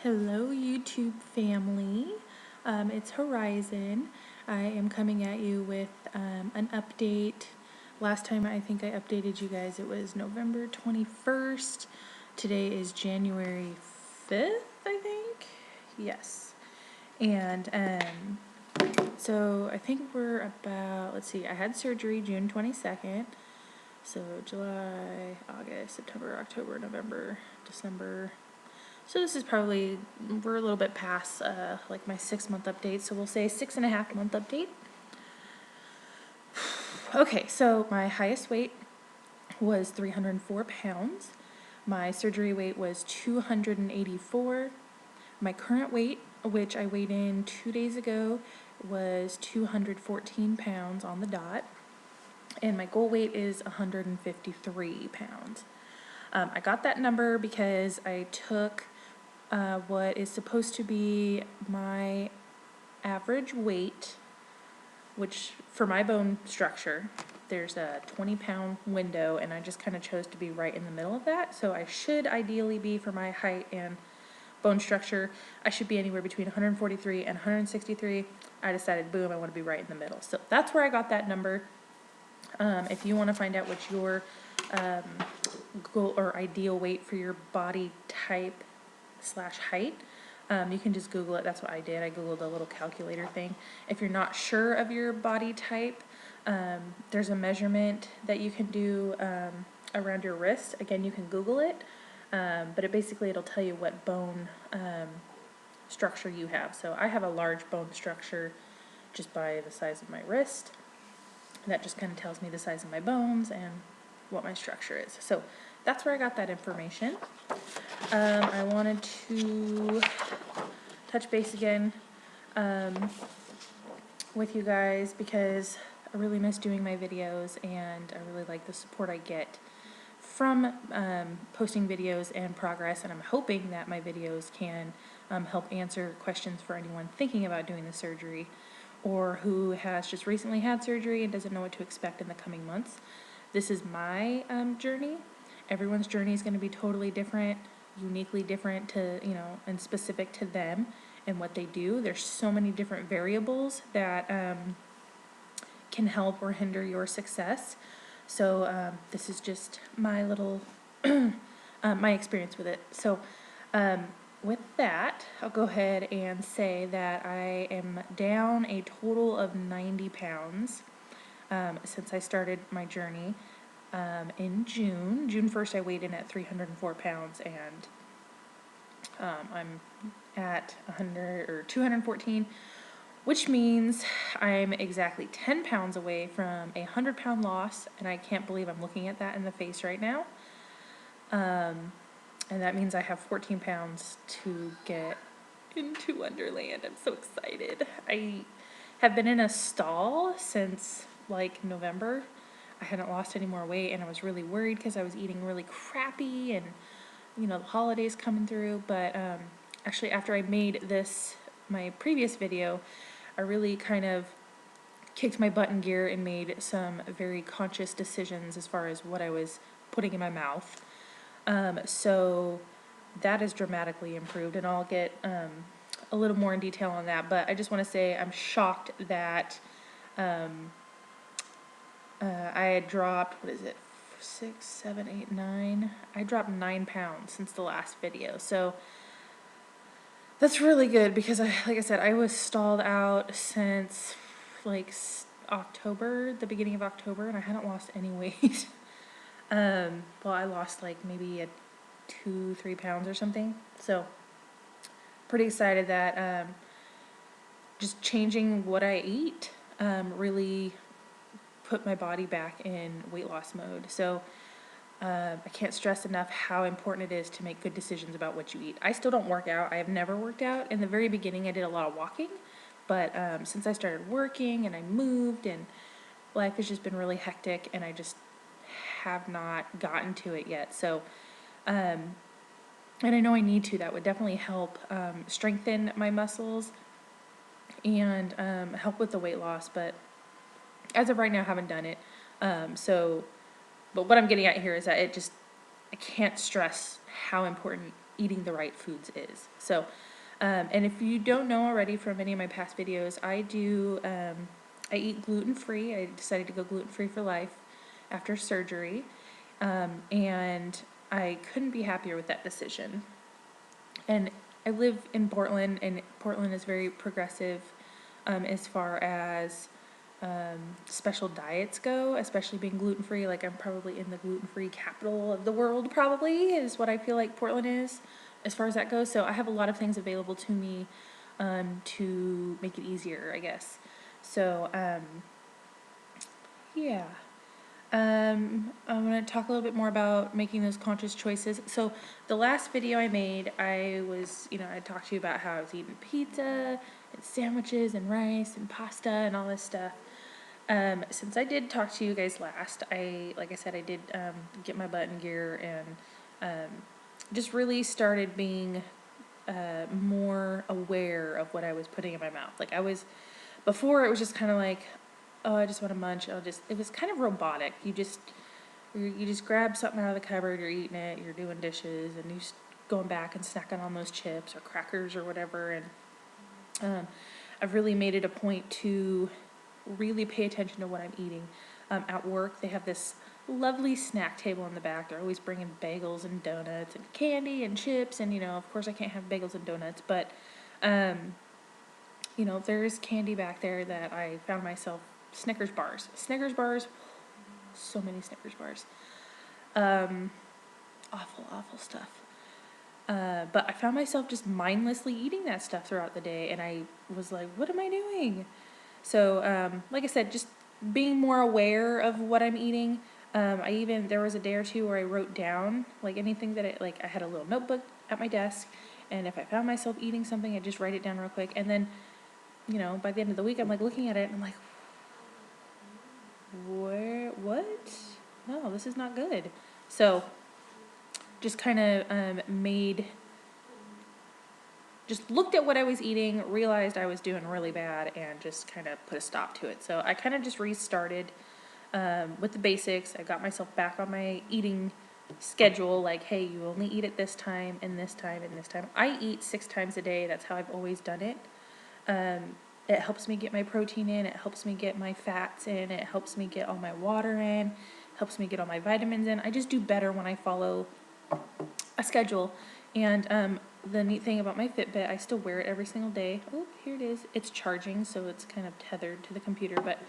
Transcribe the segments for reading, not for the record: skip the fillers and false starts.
Hello YouTube family, it's Horizon. I am coming at you with an update. Last time I think I updated you guys, it was November 21st. Today is January 5th, I think. Yes. And so I think we're about, let's see, I had surgery June 22nd. So July, August, September, October, November, December. So this is probably, we're a little bit past like my 6-month update, so we'll say 6.5-month update. Okay, so my highest weight was 304 pounds. My surgery weight was 284. My current weight, which I weighed in 2 days ago, was 214 pounds on the dot. And my goal weight is 153 pounds. I got that number because I took what is supposed to be my average weight, which for my bone structure, there's a 20-pound window, and I just kind of chose to be right in the middle of that. So I should ideally be, for my height and bone structure, I should be anywhere between 143 and 163. I decided, boom, I want to be right in the middle. So that's where I got that number. If you want to find out what your goal or ideal weight for your body type / height, you can just Google it. That's what I did. I Googled a little calculator thing. If you're not sure of your body type, there's a measurement that you can do around your wrist. Again, you can Google it, but it'll tell you what bone structure you have. So I have a large bone structure just by the size of my wrist. That just kind of tells me the size of my bones and what my structure is. So that's where I got that information. I wanted to touch base again with you guys because I really miss doing my videos, and I really like the support I get from posting videos and progress, and I'm hoping that my videos can help answer questions for anyone thinking about doing the surgery or who has just recently had surgery and doesn't know what to expect in the coming months. This is my journey. Everyone's journey is going to be totally different, uniquely different to, and specific to them and what they do. There's so many different variables that can help or hinder your success. So this is just my little, my experience with it. So with that, I'll go ahead and say that I am down a total of 90 pounds since I started my journey in June. June 1st, I weighed in at 304 pounds, and I'm at 214, which means I'm exactly 10 pounds away from a 100-pound loss, and I can't believe I'm looking at that in the face right now. And that means I have 14 pounds to get into Wonderland. I'm so excited. I have been in a stall since like November. I hadn't lost any more weight, and I was really worried because I was eating really crappy, and the holidays coming through. But actually, after I made my previous video, I really kind of kicked my butt in gear and made some very conscious decisions as far as what I was putting in my mouth. So that is dramatically improved, and I'll get a little more in detail on that. But I just want to say I'm shocked that I had dropped, 6, 7, 8, 9. I dropped 9 pounds since the last video. So that's really good because, like I said, I was stalled out since like October, the beginning of October, and I hadn't lost any weight. Well, I lost like maybe 2-3 pounds or something. So pretty excited that just changing what I eat really put my body back in weight loss mode. So I can't stress enough how important it is to make good decisions about what you eat. I still don't work out. I have never worked out. In the very beginning, I did a lot of walking, but since I started working and I moved, and life has just been really hectic, and I just have not gotten to it yet. So and I know I need to. That would definitely help strengthen my muscles and help with the weight loss. But as of right now, I haven't done it. But what I'm getting at here is that I can't stress how important eating the right foods is. So, and if you don't know already from any of my past videos, I eat gluten-free. I decided to go gluten-free for life after surgery, and I couldn't be happier with that decision. And I live in Portland, and Portland is very progressive as far as special diets go, especially being gluten-free. Like, I'm probably in the gluten-free capital of the world, probably, is what I feel like Portland is as far as that goes. So I have a lot of things available to me to make it easier, I guess. So, yeah. I'm going to talk a little bit more about making those conscious choices. So the last video I made, I talked to you about how I was eating pizza and sandwiches and rice and pasta and all this stuff. Since I did talk to you guys last, like I said, I did get my butt in gear and just really started being more aware of what I was putting in my mouth. Before it was just kind of like, oh, I just want to munch. It was kind of robotic. You just grab something out of the cupboard, you're eating it, you're doing dishes, and you're just going back and snacking on those chips or crackers or whatever. And I've really made it a point to really pay attention to what I'm eating. At work, they have this lovely snack table in the back. They're always bringing bagels and donuts and candy and chips, and of course I can't have bagels and donuts, but there's candy back there that I found myself. Snickers bars, so many Snickers bars. Awful stuff. But I found myself just mindlessly eating that stuff throughout the day, and I was like, what am I doing? So, like I said, just being more aware of what I'm eating. There was a day or two where I wrote down, like, anything that I had a little notebook at my desk, and if I found myself eating something, I'd just write it down real quick, and then, by the end of the week, I'm like looking at it, and I'm like, what? No, this is not good. So, just kind of just looked at what I was eating, realized I was doing really bad, and just kind of put a stop to it. So I kind of just restarted with the basics. I got myself back on my eating schedule, like, hey, you only eat at this time, and this time, and this time. I eat 6 times a day. That's how I've always done it. It helps me get my protein in, it helps me get my fats in, it helps me get all my water in, helps me get all my vitamins in. I just do better when I follow a schedule. And the neat thing about my Fitbit, I still wear it every single day. Oh, here it is. It's charging, so it's kind of tethered to the computer, but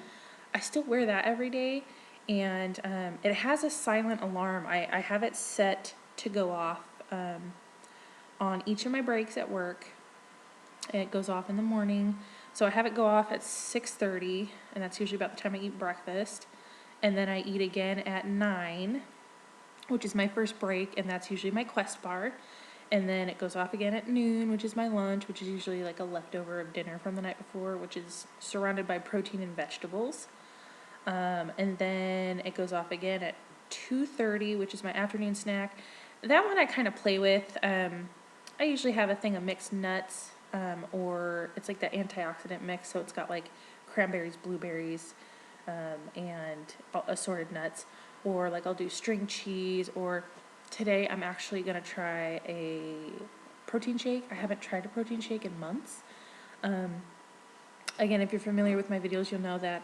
I still wear that every day. And it has a silent alarm. I have it set to go off on each of my breaks at work. It goes off in the morning. So I have it go off at 6:30, and that's usually about the time I eat breakfast. And then I eat again at 9, which is my first break, and that's usually my Quest bar. And then it goes off again at noon, which is my lunch, which is usually like a leftover of dinner from the night before, which is surrounded by protein and vegetables. And then it goes off again at 2:30, which is my afternoon snack. That one I kind of play with. I usually have a thing of mixed nuts, or it's like the antioxidant mix, so it's got like cranberries, blueberries, and assorted nuts, or like I'll do string cheese, or today I'm actually going to try a protein shake. I haven't tried a protein shake in months. Again, if you're familiar with my videos, you'll know that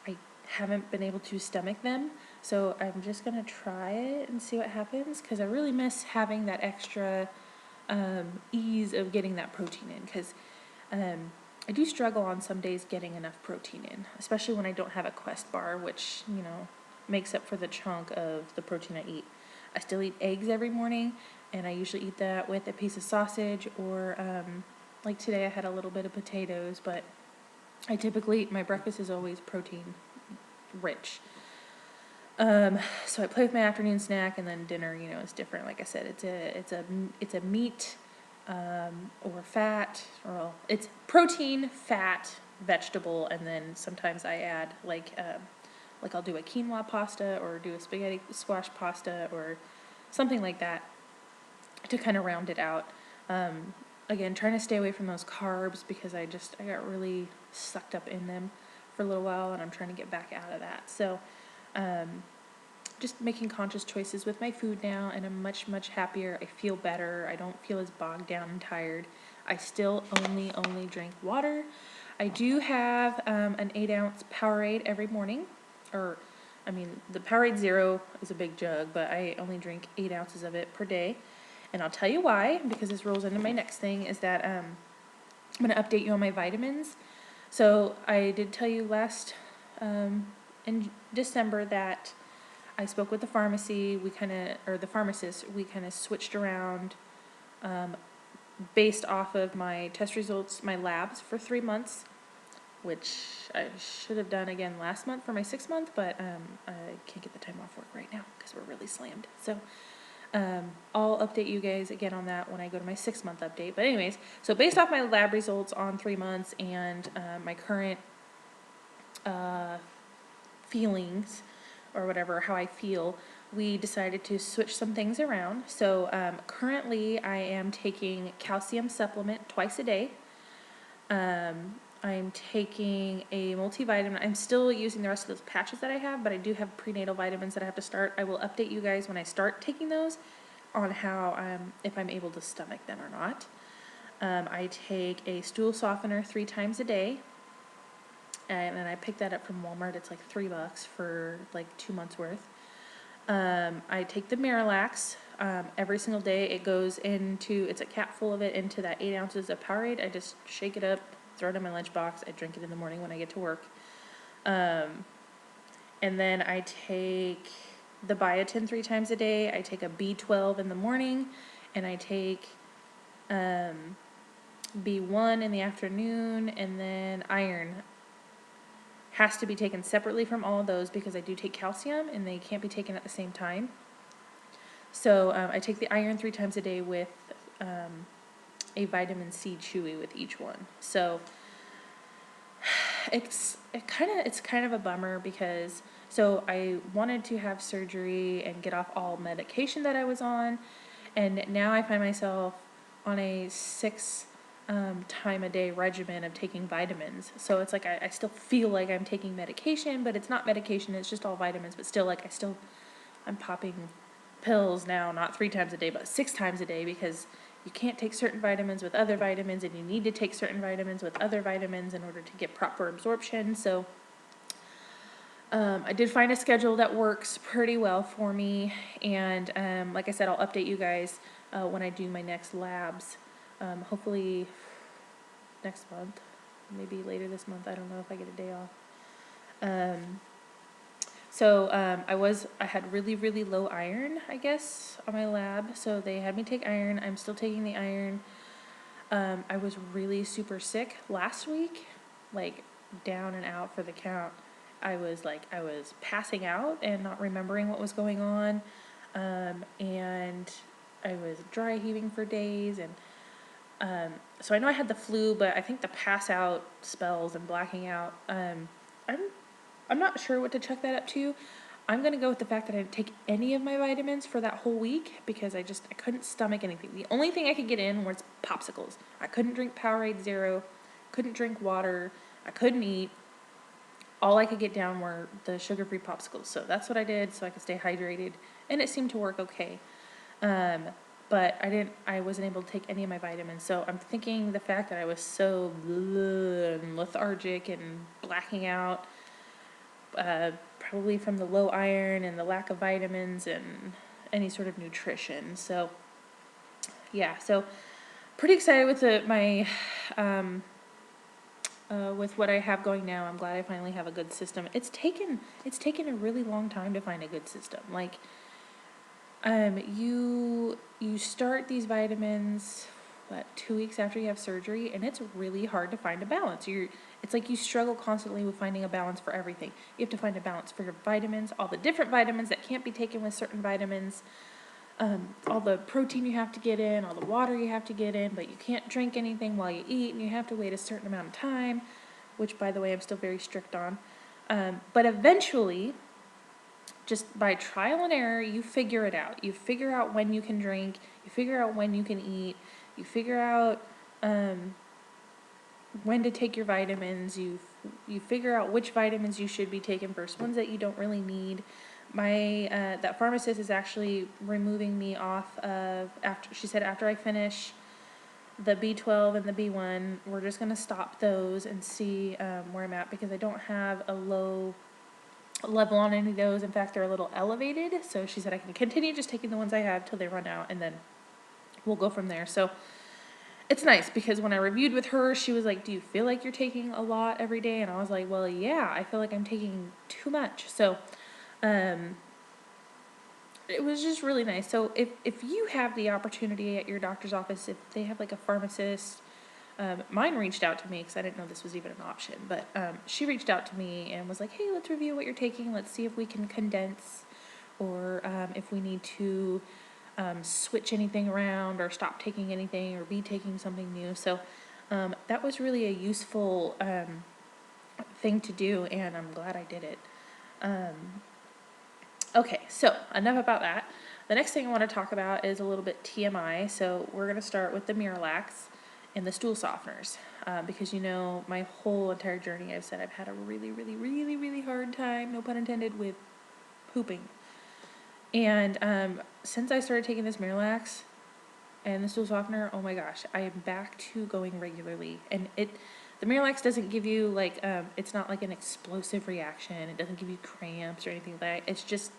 I haven't been able to stomach them, so I'm just going to try it and see what happens, because I really miss having that extra ease of getting that protein in, because I do struggle on some days getting enough protein in, especially when I don't have a Quest bar, which, makes up for the chunk of the protein I eat. I still eat eggs every morning, and I usually eat that with a piece of sausage, or like today I had a little bit of potatoes, but I typically, my breakfast is always protein rich. So I play with my afternoon snack, and then dinner, is different. Like I said, it's a meat, or fat, or it's protein, fat, vegetable, and then sometimes I add like I'll do a quinoa pasta, or do a spaghetti squash pasta, or something like that to kind of round it out. Again, trying to stay away from those carbs, because I got really sucked up in them for a little while, and I'm trying to get back out of that. So, just making conscious choices with my food now, and I'm much, much happier. I feel better. I don't feel as bogged down and tired. I still only drink water. I do have an 8-ounce Powerade every morning, or I mean, the Powerade Zero is a big jug, but I only drink 8 ounces of it per day. And I'll tell you why, because this rolls into my next thing, is that I'm going to update you on my vitamins. So I did tell you last in December that I spoke with the pharmacy. The pharmacist. We kind of switched around based off of my test results, my labs for 3 months, which I should have done again last month for my 6th month, but I can't get the time off work right now because we're really slammed. So I'll update you guys again on that when I go to my 6th month update. But anyways, so based off my lab results on 3 months and my current feelings or whatever, how I feel, we decided to switch some things around. So currently I am taking calcium supplement twice a day. I'm taking a multivitamin. I'm still using the rest of those patches that I have, but I do have prenatal vitamins that I have to start. I will update you guys when I start taking those on how, if I'm able to stomach them or not. I take a stool softener 3 times a day, and I picked that up from Walmart. It's like $3 for like 2 months worth. I take the Miralax every single day. It goes into, it's a cap full of it, into that 8 ounces of Powerade. I just shake it up, throw it in my lunchbox. I drink it in the morning when I get to work. And then I take the biotin 3 times a day. I take a B12 in the morning, and I take B1 in the afternoon, and then iron has to be taken separately from all of those because I do take calcium and they can't be taken at the same time. So I take the iron 3 times a day with a vitamin C chewy with each one. So it's kind of a bummer because so I wanted to have surgery and get off all medication that I was on, and now I find myself on a 6 time a day regimen of taking vitamins. So it's like I still feel like I'm taking medication, but it's not medication, it's just all vitamins. But still, like I'm popping pills now, not 3 times a day, but 6 times a day, because you can't take certain vitamins with other vitamins, and you need to take certain vitamins with other vitamins in order to get proper absorption. So I did find a schedule that works pretty well for me, and like I said, I'll update you guys when I do my next labs. Hopefully next month, maybe later this month. I don't know if I get a day off. So I had really, really low iron, I guess, on my lab. So they had me take iron. I'm still taking the iron. I was really super sick last week, like down and out for the count. I was passing out and not remembering what was going on. And I was dry heaving for days. And so I know I had the flu, but I think the pass out spells and blacking out, I'm not sure what to chuck that up to. I'm going to go with the fact that I didn't take any of my vitamins for that whole week because I couldn't stomach anything. The only thing I could get in was popsicles. I couldn't drink Powerade Zero, couldn't drink water, I couldn't eat. All I could get down were the sugar-free popsicles. So that's what I did so I could stay hydrated, and it seemed to work okay. But I wasn't able to take any of my vitamins. So I'm thinking the fact that I was so lethargic and blacking out, probably from the low iron and the lack of vitamins and any sort of nutrition. So yeah, so pretty excited with with what I have going now. I'm glad I finally have a good system. It's taken a really long time to find a good system. Like you start these vitamins 2 weeks after you have surgery, and it's really hard to find a balance. It's like you struggle constantly with finding a balance for everything. You have to find a balance for your vitamins, all the different vitamins that can't be taken with certain vitamins, all the protein you have to get in, all the water you have to get in, but you can't drink anything while you eat, and you have to wait a certain amount of time, which, by the way, I'm still very strict on. But eventually, just by trial and error, you figure it out. You figure out when you can drink, you figure out when you can eat, you figure out when to take your vitamins, you figure out which vitamins you should be taking versus ones that you don't really need. that pharmacist is actually removing me off of, she said after I finish the B12 and the B1, we're just going to stop those and see where I'm at, because I don't have a low level on any of those. In fact, they're a little elevated. So she said I can continue just taking the ones I have till they run out, and then we'll go from there. So it's nice, because when I reviewed with her, she was like, do you feel like you're taking a lot every day? And I was like, well, yeah, I feel like I'm taking too much. So it was just really nice. So if you have the opportunity at your doctor's office, if they have like a pharmacist, mine reached out to me because I didn't know this was even an option, but she reached out to me and was like, hey, let's review what you're taking. Let's see if we can condense, or if we need to switch anything around, or stop taking anything, or be taking something new. So that was really a useful thing to do, and I'm glad I did it. Okay, so enough about that. The next thing I want to talk about is a little bit TMI. So we're going to start with the Miralax and the stool softeners, because my whole entire journey, I've said I've had a really, really, really, really hard time, no pun intended, with pooping. And since I started taking this Miralax and the stool softener, oh my gosh, I am back to going regularly. And the Miralax doesn't give you like, it's not like an explosive reaction. It doesn't give you cramps or anything like that.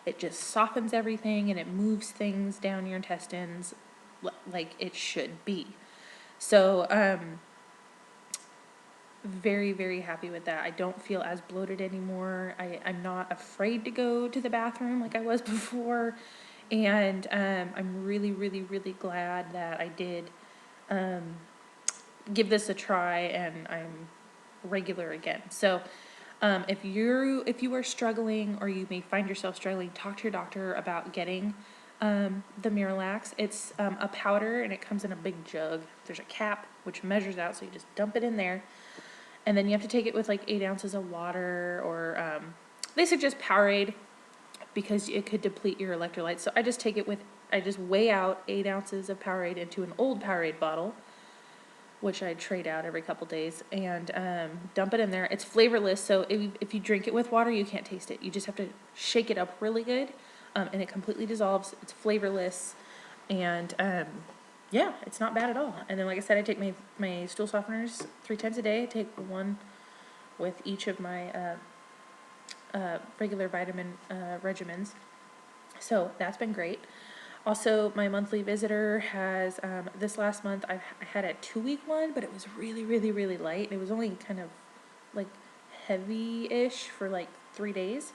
It just softens everything, and it moves things down your intestines like it should be. So, very, very happy with that. I don't feel as bloated anymore. I'm not afraid to go to the bathroom like I was before. And I'm really, really, really glad that I did give this a try, and I'm regular again. So if you are struggling, or you may find yourself struggling, talk to your doctor about getting the Miralax. It's a powder, and it comes in a big jug. There's a cap which measures out, so you just dump it in there, and then you have to take it with like 8 ounces of water, or they suggest Powerade because it could deplete your electrolytes. So I just weigh out 8 ounces of Powerade into an old Powerade bottle, which I trade out every couple days, and dump it in there. It's flavorless, so if you drink it with water, you can't taste it. You just have to shake it up really good, and it completely dissolves. It's flavorless, and yeah, it's not bad at all. And then, like I said, I take my stool softeners 3 times a day. I take one with each of my regular vitamin regimens. So that's been great. Also, my monthly visitor has, this last month, I had a 2-week one, but it was really, really, really light. It was only kind of like heavy-ish for like 3 days.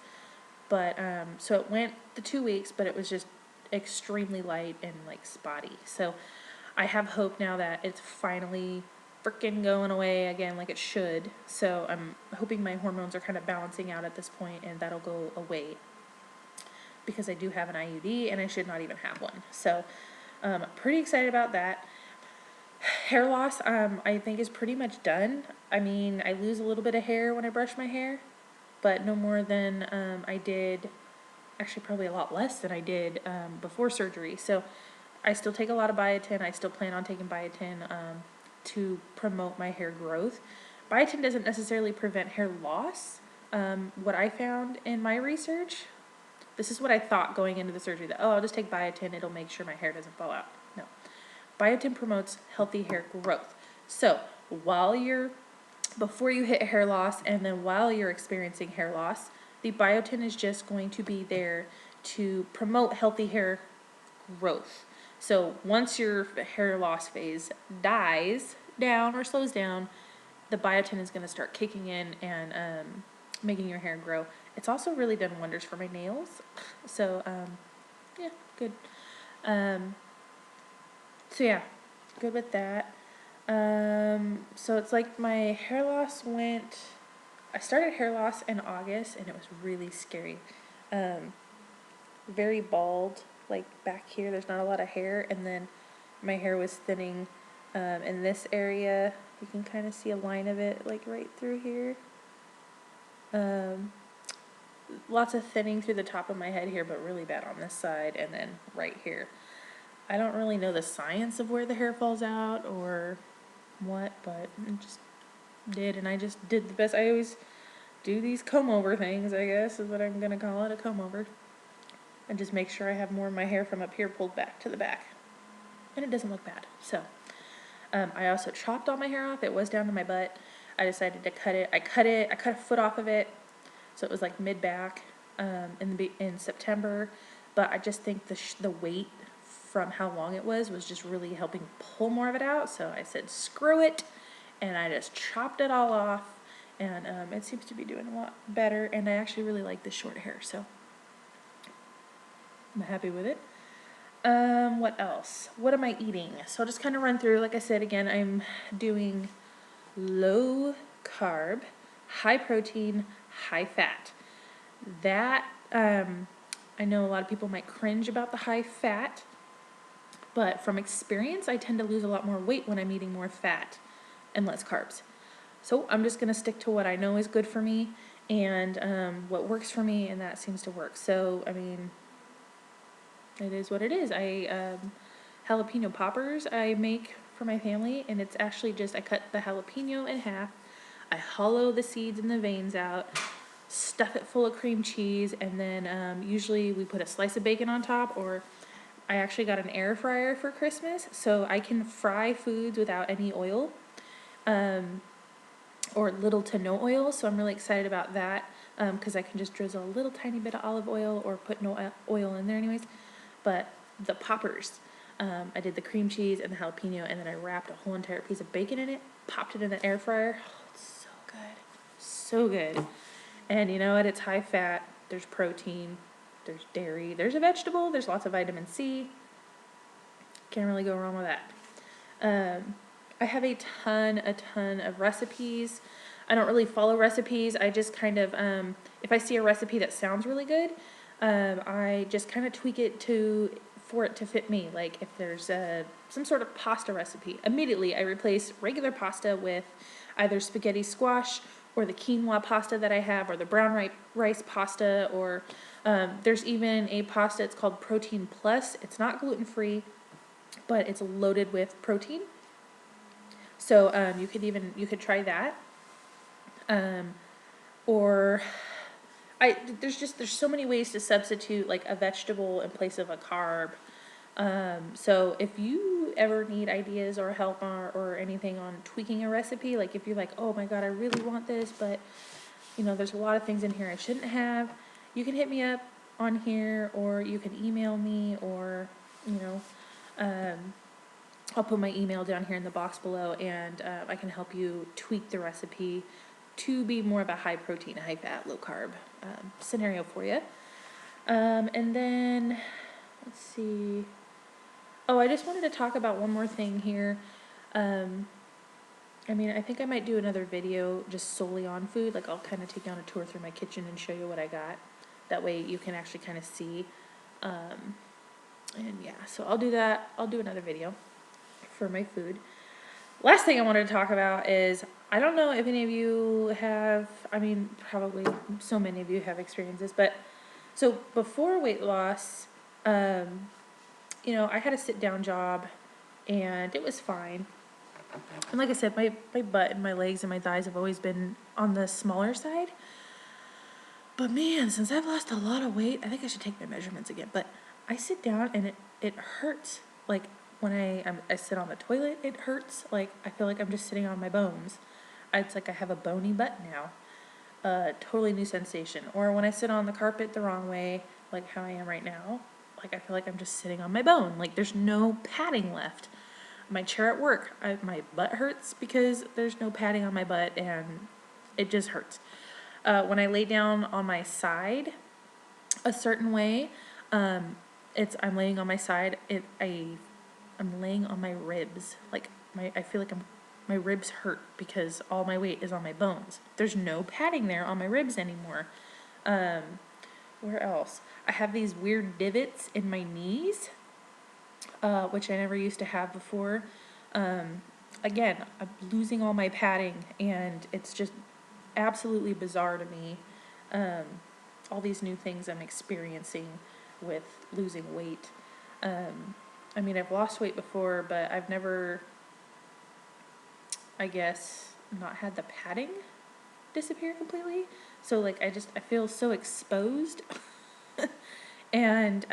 But, so it went the 2 weeks, but it was just extremely light and like spotty. So I have hope now that it's finally freaking going away again like it should. So I'm hoping my hormones are kind of balancing out at this point, and that'll go away, because I do have an IUD, and I should not even have one. So pretty excited about that. Hair loss, I think, is pretty much done. I mean, I lose a little bit of hair when I brush my hair, but no more than I did, actually probably a lot less than I did before surgery. So I still take a lot of biotin. I still plan on taking biotin to promote my hair growth. Biotin doesn't necessarily prevent hair loss. What I found in my research, this is what I thought going into the surgery, that, I'll just take biotin, it'll make sure my hair doesn't fall out. No. Biotin promotes healthy hair growth. So before you hit hair loss, and then while you're experiencing hair loss, the biotin is just going to be there to promote healthy hair growth. So once your hair loss phase dies down or slows down, the biotin is going to start kicking in and making your hair grow. It's also really done wonders for my nails. So, yeah, good. So yeah, good with that. So it's like my hair loss I started hair loss in August, and it was really scary. Very bald, like back here, there's not a lot of hair, and then my hair was thinning in this area. You can kind of see a line of it, like right through here. Lots of thinning through the top of my head here, but really bad on this side, and then right here. I don't really know the science of where the hair falls out or what, but it just did, and I just did the best. I always do these comb over things, I guess is what I'm gonna call it, a comb over. And just make sure I have more of my hair from up here pulled back to the back. And it doesn't look bad. So, I also chopped all my hair off. It was down to my butt. I decided to cut it. I cut a foot off of it. So it was like mid-back in September. But I just think the weight from how long it was just really helping pull more of it out. So I said, screw it. And I just chopped it all off. And it seems to be doing a lot better. And I actually really like the short hair. So I'm happy with it. What else? What am I eating? So I'll just kind of run through. Like I said, again, I'm doing low carb, high protein, high fat. That, I know a lot of people might cringe about the high fat, but from experience, I tend to lose a lot more weight when I'm eating more fat and less carbs. So I'm just going to stick to what I know is good for me and what works for me, and that seems to work. So, I mean, it is what it is. Jalapeno poppers I make for my family, and it's actually just, I cut the jalapeno in half, I hollow the seeds and the veins out, stuff it full of cream cheese, and then usually we put a slice of bacon on top, or I actually got an air fryer for Christmas, so I can fry foods without any oil, or little to no oil, so I'm really excited about that, because I can just drizzle a little tiny bit of olive oil, or put no oil in there anyways. But the poppers, I did the cream cheese and the jalapeno, and then I wrapped a whole entire piece of bacon in it, popped it in the air fryer. Oh, it's so good. So good. And you know what? It's high fat. There's protein. There's dairy. There's a vegetable. There's lots of vitamin C. Can't really go wrong with that. I have a ton of recipes. I don't really follow recipes. I just kind of, if I see a recipe that sounds really good, I just kind of tweak it for it to fit me. Like if there's some sort of pasta recipe, immediately I replace regular pasta with either spaghetti squash or the quinoa pasta that I have, or the brown rice pasta, or there's even a pasta, it's called Protein Plus. It's not gluten-free, but it's loaded with protein. So you could try that. Or there's so many ways to substitute like a vegetable in place of a carb. So if you ever need ideas or help or anything on tweaking a recipe, like if you're like, oh my God, I really want this, but you know, there's a lot of things in here I shouldn't have, you can hit me up on here, or you can email me, or, you know, I'll put my email down here in the box below, and I can help you tweak the recipe to be more of a high protein, high fat, low carb scenario for you. And then, let's see. Oh, I just wanted to talk about one more thing here. I mean, I think I might do another video just solely on food. Like, I'll kind of take you on a tour through my kitchen and show you what I got. That way you can actually kind of see. And yeah, so I'll do that. I'll do another video for my food. Last thing I wanted to talk about is, I don't know if any of you have, I mean, probably so many of you have experienced this, but so before weight loss, you know, I had a sit-down job, and it was fine. And like I said, my butt and my legs and my thighs have always been on the smaller side. But man, since I've lost a lot of weight, I think I should take my measurements again. But I sit down and it hurts. Like when I sit on the toilet, it hurts. Like I feel like I'm just sitting on my bones. It's like I have a bony butt now. Totally new sensation. Or when I sit on the carpet the wrong way, like how I am right now, like I feel like I'm just sitting on my bone. Like there's no padding left. My chair at work, my butt hurts because there's no padding on my butt, and it just hurts. When I lay down on my side a certain way, I'm laying on my side. I'm laying on my ribs. Like I feel like my ribs hurt because all my weight is on my bones. There's no padding there on my ribs anymore. Where else? I have these weird divots in my knees, which I never used to have before. Again, I'm losing all my padding, and it's just absolutely bizarre to me. All these new things I'm experiencing with losing weight. I mean, I've lost weight before, but I've never, I guess, not had the padding. disappear completely. So like I feel so exposed. And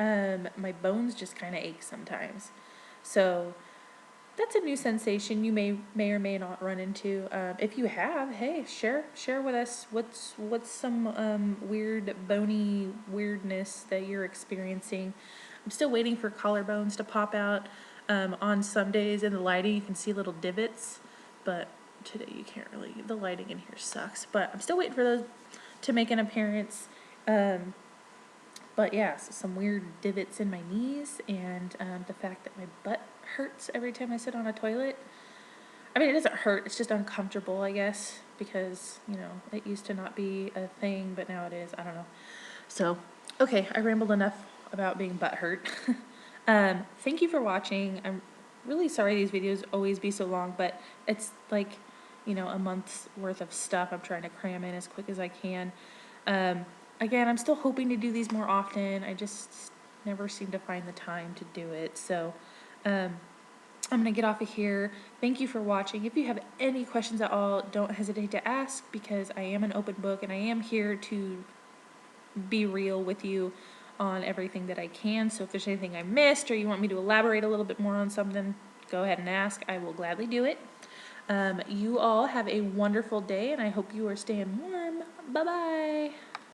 my bones just kind of ache sometimes. So that's a new sensation you may or may not run into. If you have, hey, share with us what's some weird bony weirdness that you're experiencing. I'm still waiting for collarbones to pop out. On some days in the lighting, you can see little divots, but today you can't really. The lighting in here sucks. But I'm still waiting for those to make an appearance. But yeah, so some weird divots in my knees, and the fact that my butt hurts every time I sit on a toilet. I mean, it doesn't hurt, it's just uncomfortable, I guess, because, you know, it used to not be a thing, but now it is. I don't know. So, okay, I rambled enough about being butt hurt. Thank you for watching. I'm really sorry these videos always be so long, but it's like, you know, a month's worth of stuff I'm trying to cram in as quick as I can. Again, I'm still hoping to do these more often. I just never seem to find the time to do it. So, I'm going to get off of here. Thank you for watching. If you have any questions at all, don't hesitate to ask, because I am an open book and I am here to be real with you on everything that I can. So if there's anything I missed or you want me to elaborate a little bit more on something, go ahead and ask. I will gladly do it. You all have a wonderful day, and I hope you are staying warm. Bye-bye.